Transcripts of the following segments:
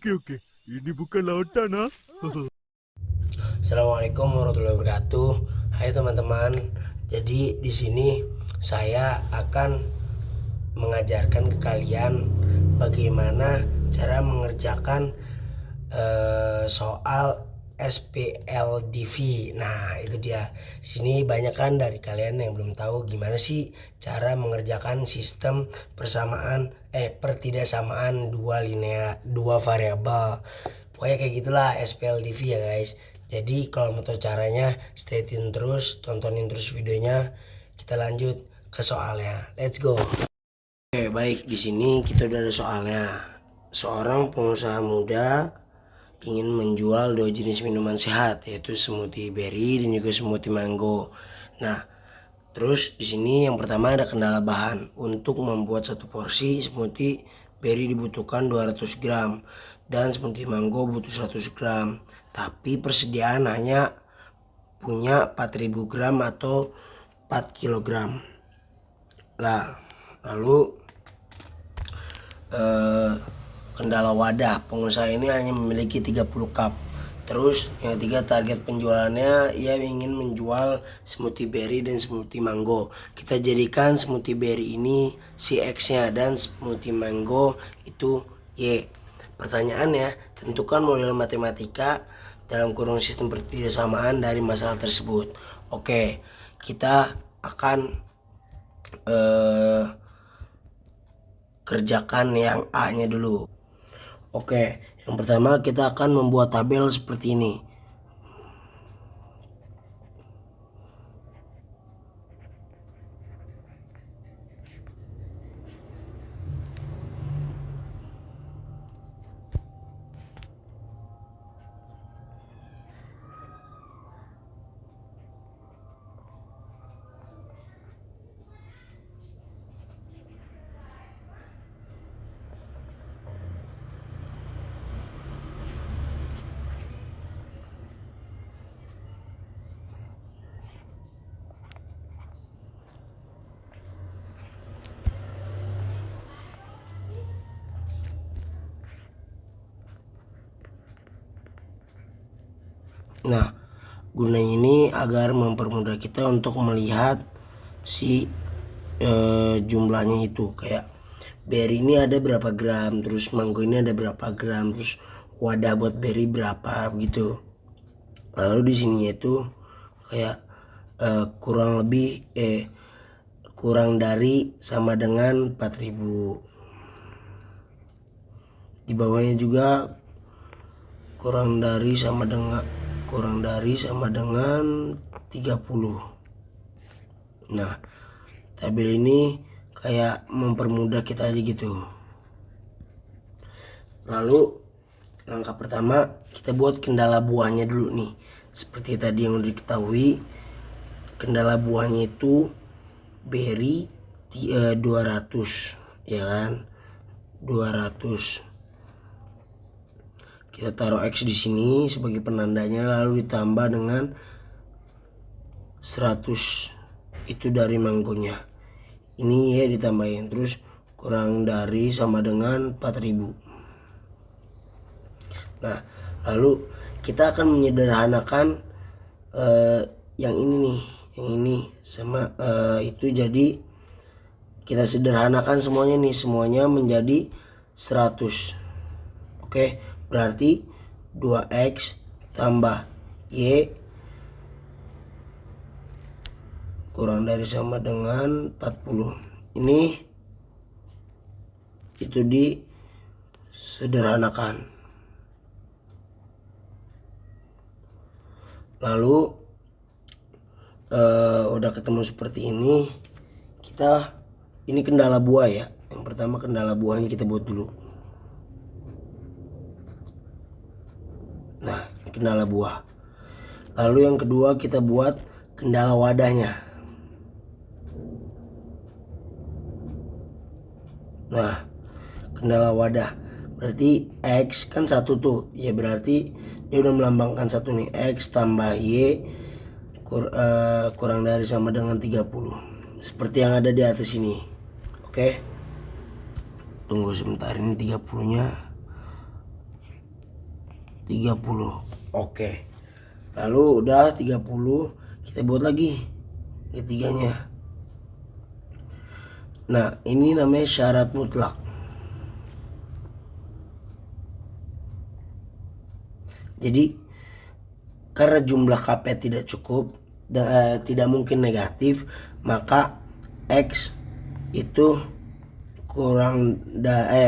Oke. Ini bukan lautan, ah. Assalamualaikum warahmatullahi wabarakatuh. Hai teman-teman. Jadi di sini saya akan mengajarkan ke kalian bagaimana cara mengerjakan soal SPLDV. Nah, itu dia. Sini banyak kan dari kalian yang belum tahu gimana sih cara mengerjakan sistem pertidaksamaan dua variabel. Pokoknya kayak gitulah SPLDV ya guys. Jadi kalau mau tahu caranya, stay tune terus, tontonin terus videonya. Kita lanjut ke soalnya. Let's go. Oke, baik, di sini kita udah ada soalnya. Seorang pengusaha muda ingin menjual dua jenis minuman sehat, yaitu smoothie berry dan juga smoothie mango. Nah, terus di sini yang pertama ada kendala bahan. Untuk membuat satu porsi smoothie berry dibutuhkan 200 gram dan smoothie mango butuh 100 gram. Tapi persediaan hanya punya 4000 gram atau 4 kilogram. Lalu kendala wadah, pengusaha ini hanya memiliki 30 cup. Terus yang ketiga, target penjualannya ia ingin menjual smoothie berry dan smoothie mango. Kita jadikan smoothie berry ini si X-nya dan smoothie mango itu Y. Pertanyaannya, tentukan model matematika dalam kurung sistem pertidaksamaan dari masalah tersebut. Oke, kita akan kerjakan yang A-nya dulu. Oke, yang pertama kita akan membuat tabel seperti ini. Nah, gunanya ini agar mempermudah kita untuk melihat si jumlahnya itu. Kayak berry ini ada berapa gram, terus mango ini ada berapa gram, terus wadah buat berry berapa gitu. Lalu di sini itu kayak kurang dari sama dengan 4000. Di bawahnya juga kurang dari sama dengan 30. Nah, tabel ini kayak mempermudah kita aja gitu. Lalu langkah pertama kita buat kendala buahnya dulu nih. Seperti tadi yang udah diketahui, kendala buahnya itu berry 200, ya kan? 200. Kita taruh X di sini sebagai penandanya, lalu ditambah dengan 100 itu dari manggonya. Ini ya ditambahin, terus kurang dari sama dengan 4000. Nah, lalu kita akan menyederhanakan yang ini nih, yang ini sama itu, jadi kita sederhanakan semuanya nih, semuanya menjadi 100. Oke, berarti 2X tambah Y kurang dari sama dengan 40. Ini itu disederhanakan. Lalu udah ketemu seperti ini, ini kendala buah ya. Yang pertama kendala buahnya kita buat dulu. Nah, kendala buah. Lalu yang kedua kita buat kendala wadahnya. Nah, kendala wadah berarti X kan satu tuh ya, berarti dia udah melambangkan satu nih. X tambah Y kurang dari sama dengan 30, seperti yang ada di atas ini. Oke, tunggu sebentar, ini 30 nya 30. Oke. Lalu udah 30, kita buat lagi ketiganya. Nah, ini namanya syarat mutlak. Jadi karena jumlah KP tidak cukup, tidak mungkin negatif, maka X itu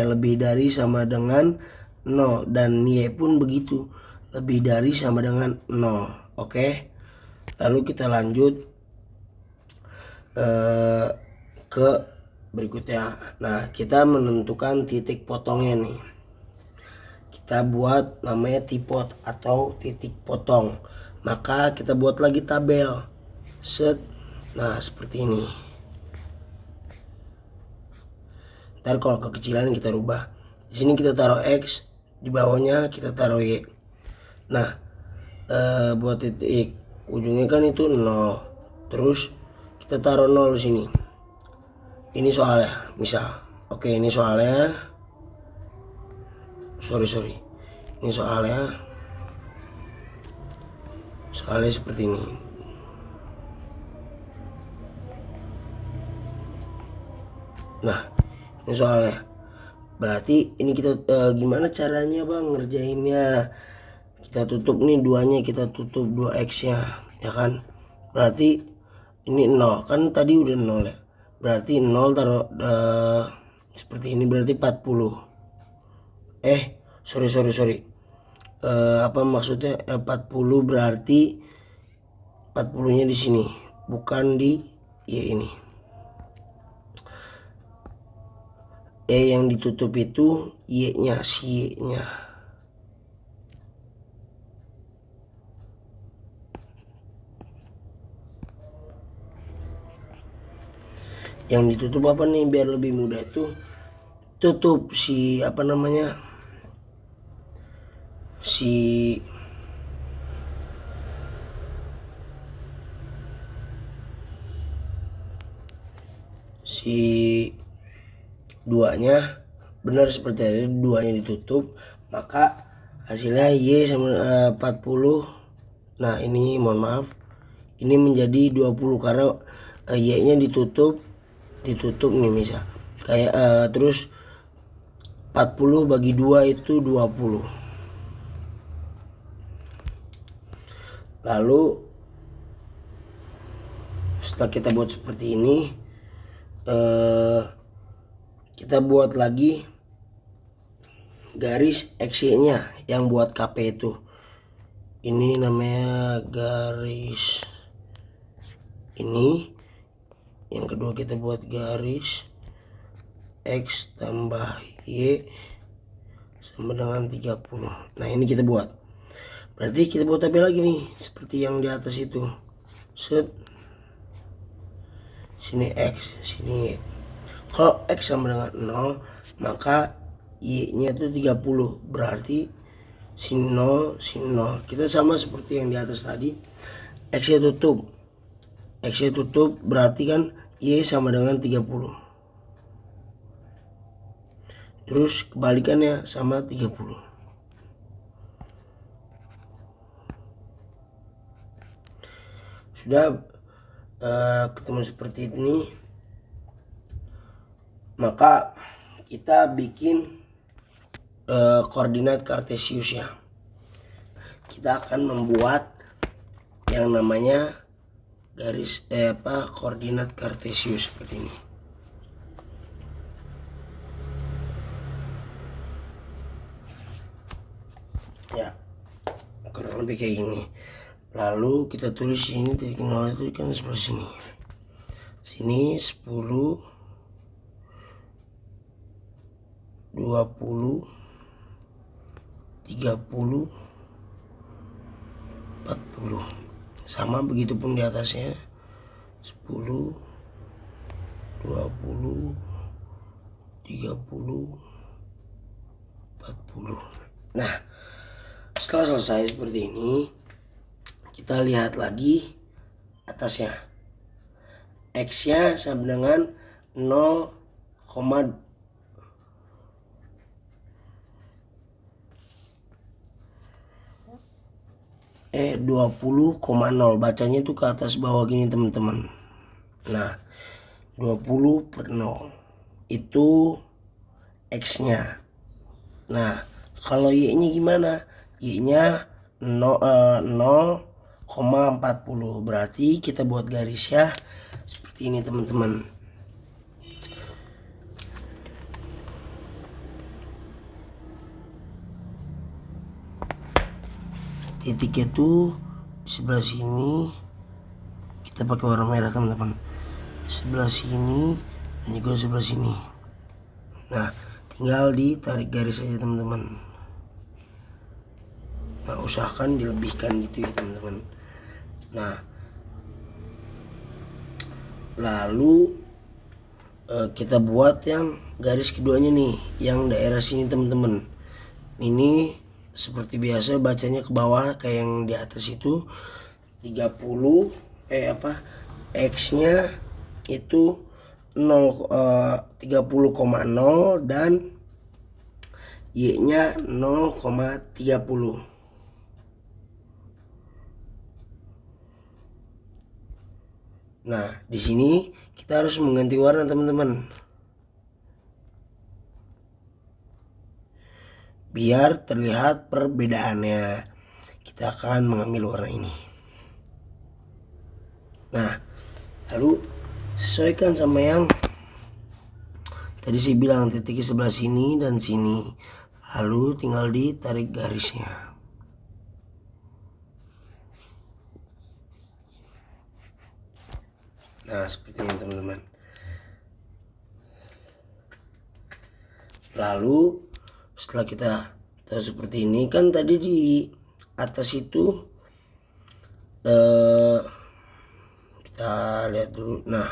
lebih dari sama dengan 0, dan Y pun begitu, lebih dari sama dengan 0. Oke. Lalu kita lanjut ke berikutnya. Nah, kita menentukan titik potongnya nih. Kita buat namanya tipot atau titik potong. Maka kita buat lagi tabel. Set. Nah, seperti ini. Ntar kalau kekecilan kita rubah. Di sini kita taruh X, di bawahnya kita taruh Y. Nah, buat titik ujungnya kan itu 0. Terus kita taruh 0 di sini. Ini soalnya, misal. Oke, ini soalnya. Sorry. Ini soalnya seperti ini. Nah, ini soalnya. Berarti ini kita gimana caranya bang ngerjainnya? Kita tutup nih duanya, kita tutup 2X nya, ya kan? Berarti ini 0, kan tadi udah 0 ya. Berarti 0 taruh seperti ini, berarti 40. Sorry. Apa maksudnya 40, berarti 40 nya di sini, bukan di Y ini. Yang ditutup itu Y nya, si Y nya. Yang ditutup apa nih biar lebih mudah itu, tutup si apa namanya, si duanya, benar seperti tadi, duanya ditutup, maka hasilnya Y sama 40. Nah, ini mohon maaf, ini menjadi 20 karena Y nya ditutup nih misal kayak terus 40 bagi 2 itu 20. Lalu setelah kita buat seperti ini, kita buat lagi garis XY nya yang buat KP itu. Ini namanya garis ini. Yang kedua kita buat garis X tambah Y sama dengan 30. Nah, ini kita buat. Berarti kita buat tabel lagi nih, seperti yang di atas itu. Set. Sini X, sini Y. Kalau X sama dengan 0, maka Y nya itu 30. Berarti sini 0, sini 0. Kita sama seperti yang di atas tadi. X nya tutup. X nya tutup berarti kan Y sama dengan 30. Terus kebalikannya sama 30. Sudah ketemu seperti ini, maka kita bikin koordinat kartesiusnya. Kita akan membuat yang namanya garis koordinat kartesius seperti ini. Ya, kurang lebih kayak gini. Lalu kita tulis ini titik 0 itu kan sebelah sini. Sini 10, 20, 30, 40. Sama begitupun di atasnya 10, 20, 30, 40. Nah, setelah selesai seperti ini, kita lihat lagi atasnya. X nya sama dengan 0, 20,0. Bacanya itu ke atas bawah gini teman-teman. Nah 20/0 itu X-nya. Nah kalau Y-nya gimana? Y-nya 0,40. Berarti kita buat garis ya seperti ini teman-teman. Titiknya tuh di sebelah sini kita pakai warna merah teman-teman, sebelah sini dan juga sebelah sini. Nah tinggal ditarik garis aja teman-teman. Nah usahakan dilebihkan gitu ya teman-teman. Nah lalu kita buat yang garis keduanya nih, yang daerah sini teman-teman. Ini seperti biasa bacanya ke bawah kayak yang di atas itu. 30 X-nya itu 30,0 dan Y-nya 0,30. Nah, di sini kita harus mengganti warna teman-teman. Biar terlihat perbedaannya, kita akan mengambil warna ini. Nah, lalu sesuaikan sama yang tadi saya bilang, titiknya sebelah sini dan sini. Lalu tinggal ditarik garisnya. Nah, seperti ini teman-teman. Lalu setelah kita tahu seperti ini, kan tadi di atas itu kita lihat dulu. Nah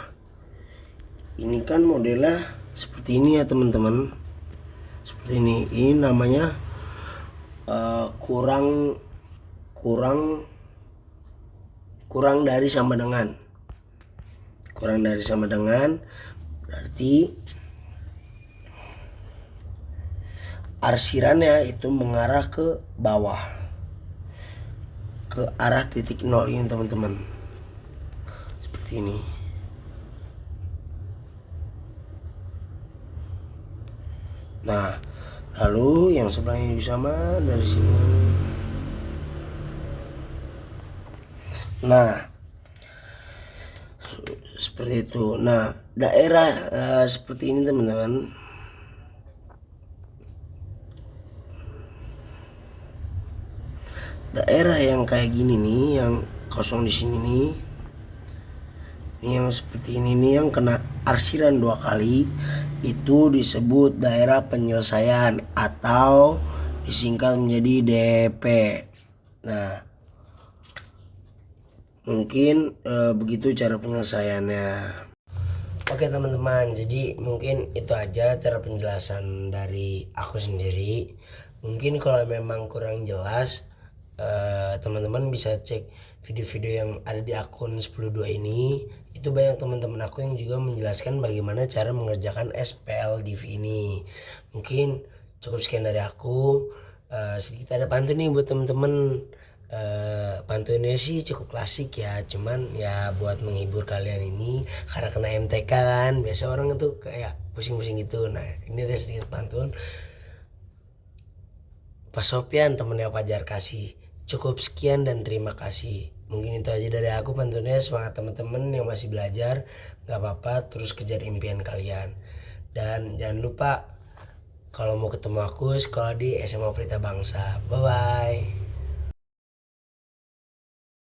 ini kan modelnya seperti ini ya teman-teman, seperti ini namanya kurang dari sama dengan, berarti arsirannya itu mengarah ke bawah, ke arah titik 0 ini teman-teman, seperti ini. Nah lalu yang sebelahnya juga sama dari sini. Nah seperti itu. Nah daerah seperti ini teman-teman. Daerah yang kayak gini nih, yang kosong di sini nih, ini yang seperti ini nih, yang kena arsiran 2 kali, itu disebut daerah penyelesaian atau disingkat menjadi DP. Nah mungkin begitu cara penyelesaiannya. Oke teman-teman, jadi mungkin itu aja cara penjelasan dari aku sendiri. Mungkin kalau memang kurang jelas, teman-teman bisa cek video-video yang ada di akun 10.2 ini. Itu banyak teman-teman aku yang juga menjelaskan bagaimana cara mengerjakan SPLDV ini. Mungkin cukup sekian dari aku. Sedikit ada pantun nih buat teman-teman. Pantunnya sih cukup klasik ya, cuman ya buat menghibur kalian ini karena kena MTK kan, biasa orang itu kayak pusing-pusing gitu. Nah ini ada sedikit pantun. Pak Sopyan temennya Fajar kasih, cukup sekian dan terima kasih. Mungkin itu aja dari aku pantunnya. Semangat teman-teman yang masih belajar, gak apa-apa, terus kejar impian kalian. Dan jangan lupa kalau mau ketemu aku sekolah di SMA Pelita Bangsa. Bye bye.